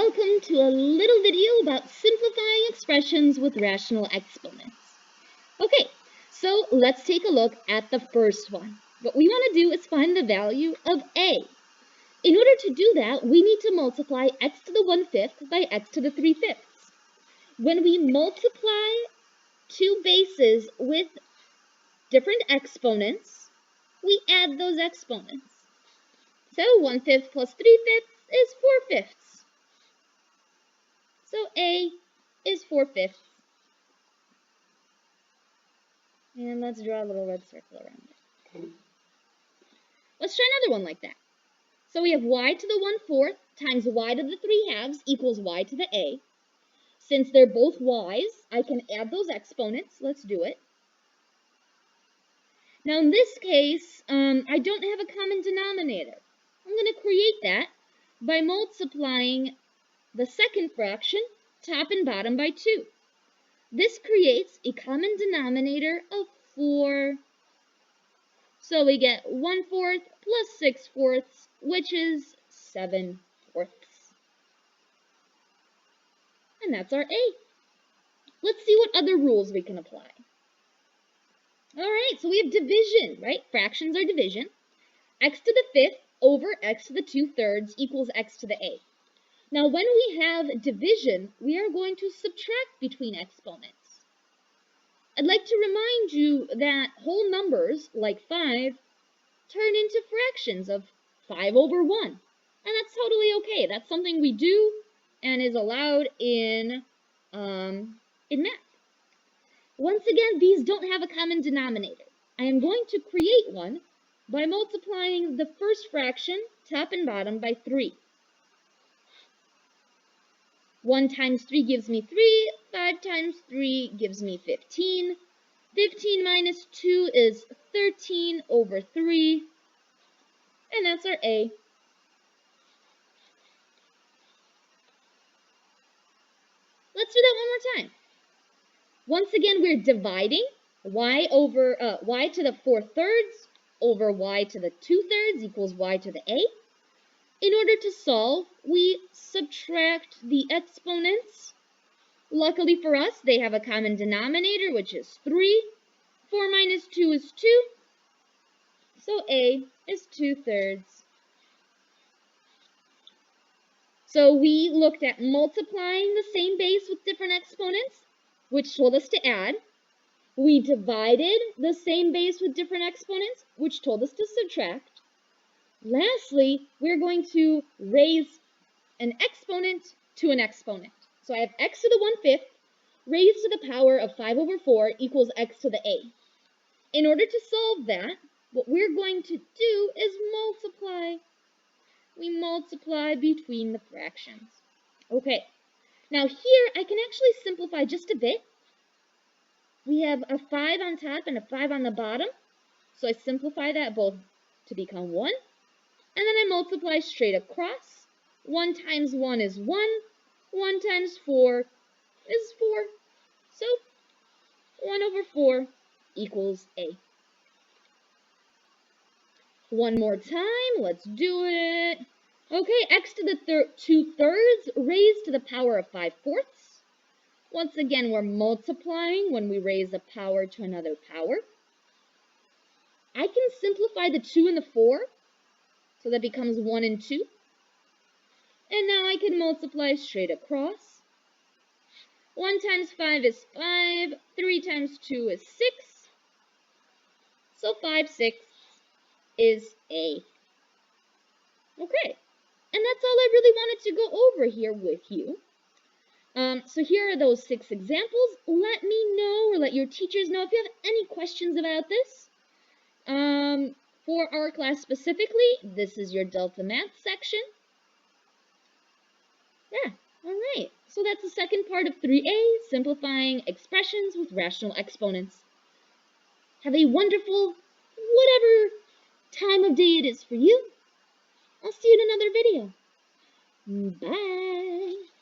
welcome to a little video about simplifying expressions with rational exponents. Okay, so let's take a look at the first one. What we want to do is find the value of a. In order to do that, we need to multiply x to the 1/5 by x to the 3/5. When we multiply two bases with different exponents, we add those exponents. So 1/5 plus 3/5 is 4/5. So a is 4/5. And let's draw a little red circle around it. Let's try another one like that. So we have y to the 1/4 times y to the 3/2 equals y to the a. Since they're both y's, I can add those exponents. Let's do it. Now in this case, I don't have a common denominator. I'm going to create that by multiplying the second fraction, top and bottom, by 2. This creates a common denominator of 4. So we get 1/4 plus 6/4, which is 7/4. And that's our a. Let's see what other rules we can apply. Alright, so we have division, right? Fractions are division. X to the 5th over x to the 2/3 equals x to the a. Now, when we have division, we are going to subtract between exponents. I'd like to remind you that whole numbers, like 5, turn into fractions of 5 over 1. And that's totally okay. That's something we do and is allowed in math. Once again, these don't have a common denominator. I am going to create one by multiplying the first fraction, top and bottom, by 3. 1 times 3 gives me 3, 5 times 3 gives me 15. 15 minus 2 is 13 over 3, and that's our a. Let's do that one more time. Once again, we're dividing y to the 4/3 over y to the 2/3 equals y to the a. In order to solve, we subtract the exponents. Luckily for us, they have a common denominator, which is 3. 4 minus 2 is 2. So a is 2/3. So we looked at multiplying the same base with different exponents, which told us to add. We divided the same base with different exponents, which told us to subtract. Lastly, we're going to raise an exponent to an exponent. So I have x to the 1/5 raised to the power of 5 over 4 equals x to the a. In order to solve that, what we're going to do is multiply. We multiply between the fractions. Okay, now here I can actually simplify just a bit. We have a 5 on top and a 5 on the bottom. So I simplify that both to become 1. And then I multiply straight across. 1 times 1 is 1. 1 times 4 is 4. So 1 over 4 equals a. One more time. Let's do it. Okay, x to the 2/3 raised to the power of 5/4. Once again, we're multiplying when we raise a power to another power. I can simplify the 2 and the 4. So that becomes 1 and 2. And now I can multiply straight across. 1 times 5 is 5. 3 times 2 is 6. So 5/6 is a. Okay. And that's all I really wanted to go over here with you. So here are those 6 examples. Let me know or let your teachers know if you have any questions about this. For our class specifically, this is your Delta Math section. Yeah, all right. So that's the second part of 3A, simplifying expressions with rational exponents. Have a wonderful, whatever time of day it is for you. I'll see you in another video. Bye.